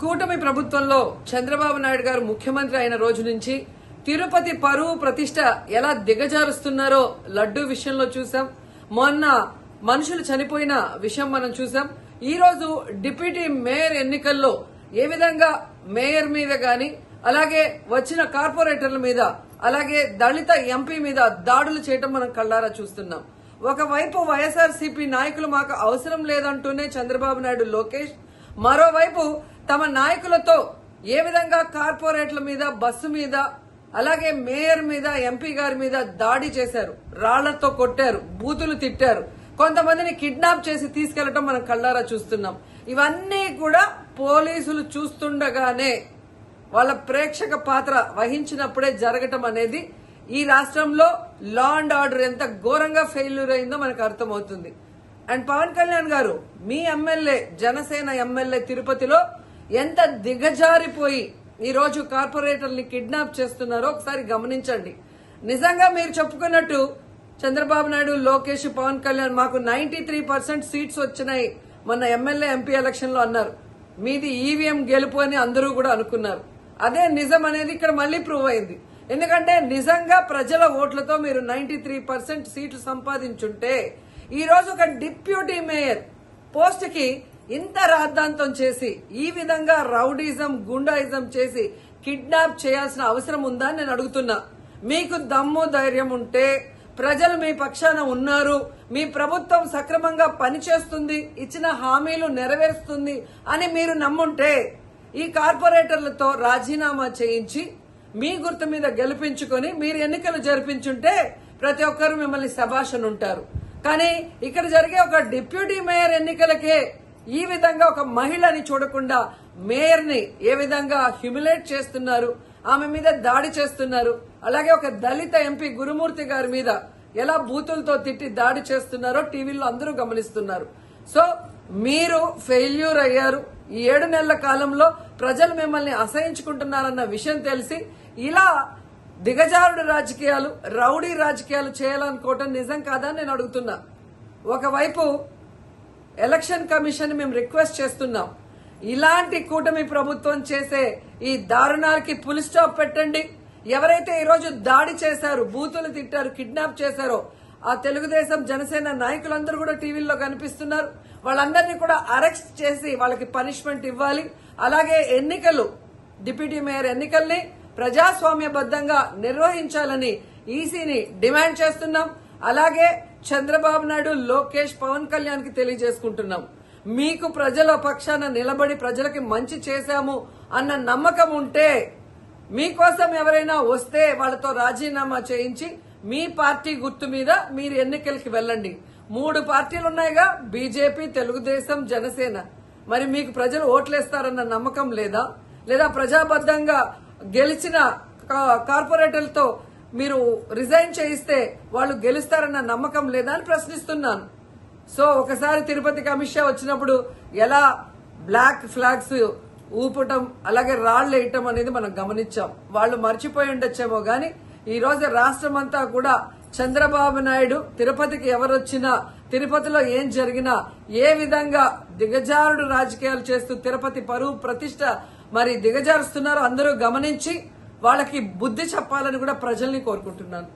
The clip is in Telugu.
కూటమి ప్రభుత్వంలో చంద్రబాబు నాయుడు గారు ముఖ్యమంత్రి అయిన రోజు నుంచి తిరుపతి పరువు ప్రతిష్ట ఎలా దిగజారుస్తున్నారో లడ్డూ విషయంలో చూసాం. మొన్న మనుషులు చనిపోయిన విషయం మనం చూసాం. ఈ రోజు డిప్యూటీ మేయర్ ఎన్నికల్లో ఏ విధంగా మేయర్ మీద గాని, అలాగే వచ్చిన కార్పొరేటర్ల మీద, అలాగే దళిత ఎంపీ మీద దాడులు చేయటం మనం కళ్ళారా చూస్తున్నాం. ఒకవైపు వైఎస్ఆర్సీపీ నాయకులు మాకు అవసరం లేదంటూనే చంద్రబాబు నాయుడు, లోకేష్, మరోవైపు తమ నాయకులతో ఏ విధంగా కార్పొరేట్ల మీద, బస్సు మీద, అలాగే మేయర్ మీద, ఎంపీ గారి మీద దాడి చేశారు, రాళ్లతో కొట్టారు, బూతులు తిట్టారు, కొంతమందిని కిడ్నాప్ చేసి తీసుకెళ్లడం మనం కళ్ళారా చూస్తున్నాం. ఇవన్నీ కూడా పోలీసులు చూస్తుండగానే వాళ్ళ ప్రేక్షక పాత్ర వహించినప్పుడే జరగటం అనేది ఈ రాష్ట్రంలో లా అండ్ ఆర్డర్ ఎంత ఘోరంగా ఫెయిల్యూర్ అయిందో మనకు అర్థమవుతుంది. అండ్ పవన్ కళ్యాణ్ గారు, మీ ఎమ్మెల్యే, జనసేన ఎమ్మెల్యే తిరుపతిలో ఎంత దిగజారిపోయి ఈ రోజు కార్పొరేటర్ని కిడ్నాప్ చేస్తున్నారో ఒకసారి గమనించండి. నిజంగా మీరు చెప్పుకున్నట్టు చంద్రబాబు నాయుడు, లోకేష్, పవన్ కళ్యాణ్ మాకు 93% సీట్స్ వచ్చినాయి మొన్న ఎమ్మెల్యే, ఎంపీ ఎలక్షన్ లో అన్నారు. మీది ఈవీఎం గెలుపు అని అందరూ కూడా అనుకున్నారు. అదే నిజం అనేది ఇక్కడ మళ్లీ ప్రూవ్ అయింది. ఎందుకంటే నిజంగా ప్రజల ఓట్లతో మీరు 93% సీట్లు సంపాదించుంటే ఈ రోజు ఒక డిప్యూటీ మేయర్ పోస్ట్ కి ఇంత రాద్ధాంతం చేసి, ఈ విధంగా రౌడీజం, గుండాయిజం చేసి కిడ్నాప్ చేయాల్సిన అవసరం ఉందా అని నేను అడుగుతున్నా. మీకు దమ్ము, ధైర్యం ఉంటే, ప్రజలు మీ పక్షాన ఉన్నారు, మీ ప్రభుత్వం సక్రమంగా పనిచేస్తుంది, ఇచ్చిన హామీలు నెరవేరుస్తుంది అని మీరు నమ్ముంటే ఈ కార్పొరేటర్లతో రాజీనామా చేయించి మీ గుర్తు మీద గెలిపించుకొని మీరు ఎన్నికలు జరిపించుంటే ప్రతి ఒక్కరు మిమ్మల్ని శభాషను ఉంటారు. కానీ ఇక్కడ జరిగే ఒక డిప్యూటీ మేయర్ ఎన్నికలకే ఈ విధంగా ఒక మహిళని చూడకుండా మేయర్ ని ఏ విధంగా హ్యూమిలేట్ చేస్తున్నారు, ఆమె మీద దాడి చేస్తున్నారు, అలాగే ఒక దళిత ఎంపీ గురుమూర్తి గారి మీద ఎలా బూతులతో తిట్టి దాడి చేస్తున్నారో టీవీలో అందరూ గమనిస్తున్నారు. సో మీరు ఫెయిల్యూర్ అయ్యారు. ఈ 7 నెలల కాలంలో ప్రజలు మిమ్మల్ని అసహించుకుంటున్నారన్న విషయం తెలిసి ఇలా దిగజారుడు రాజకీయాలు, రౌడీ రాజకీయాలు చేయాలనుకోవటం నిజం కాదా నేను అడుగుతున్నా. ఒకవైపు ఎలక్షన్ కమిషన్ మేము రిక్వెస్ట్ చేస్తున్నాం, ఇలాంటి కూటమి ప్రభుత్వం చేసే ఈ దారుణాలకి ఫుల్ స్టాప్ పెట్టండి. ఎవరైతే ఈరోజు దాడి చేశారు, బూతులు తిట్టారు, కిడ్నాప్ చేశారో ఆ తెలుగుదేశం, జనసేన నాయకులందరూ కూడా టీవీల్లో కనిపిస్తున్నారు. వాళ్ళందరినీ కూడా అరెస్ట్ చేసి వాళ్ళకి పనిష్మెంట్ ఇవ్వాలి. అలాగే ఎన్నికలు, డిప్యూటీ మేయర్ ఎన్నికల్ని ప్రజాస్వామ్యబద్దంగా నిర్వహించాలని ఈసీని డిమాండ్ చేస్తున్నాం. అలాగే చంద్రబాబు నాయుడు, లోకేష్, పవన్ కళ్యాణ్ కి తెలియజేసుకుంటున్నాం, మీకు ప్రజల పక్షాన నిలబడి ప్రజలకి మంచి చేశాము అన్న నమ్మకం ఉంటే, మీకోసం ఎవరైనా వస్తే వాళ్ళతో రాజీనామా చేయించి మీ పార్టీ గుర్తు మీద మీరు ఎన్నికలకి వెళ్ళండి. 3 పార్టీలు ఉన్నాయిగా, బీజేపీ, తెలుగుదేశం, జనసేన. మరి మీకు ప్రజలు ఓట్లేస్తారన్న నమ్మకం లేదా? లేదా ప్రజాబద్దంగా గెలిచిన కార్పొరేటర్లతో మీరు రిజైన్ చేయిస్తే వాళ్ళు గెలుస్తారన్న నమ్మకం లేదా అని ప్రశ్నిస్తున్నాను. సో ఒకసారి తిరుపతికి అమిత్ షా వచ్చినప్పుడు ఎలా బ్లాక్ ఫ్లాగ్స్ ఊపటం, అలాగే రాళ్లు వేయటం అనేది మనం గమనించాం. వాళ్ళు మర్చిపోయి ఉండొచ్చేమో గాని ఈ రోజు రాష్ట్రం అంతా కూడా చంద్రబాబు నాయుడు తిరుపతికి ఎవరొచ్చినా, తిరుపతిలో ఏం జరిగినా, ఏ విధంగా దిగజారుడు రాజకీయాలు చేస్తూ తిరుపతి పరువు ప్రతిష్ట మరి దిగజారుస్తున్నారో అందరూ గమనించి వాళ్ళకి బుద్ధి చెప్పాలని కూడా ప్రజల్ని కోరుకుంటున్నాను.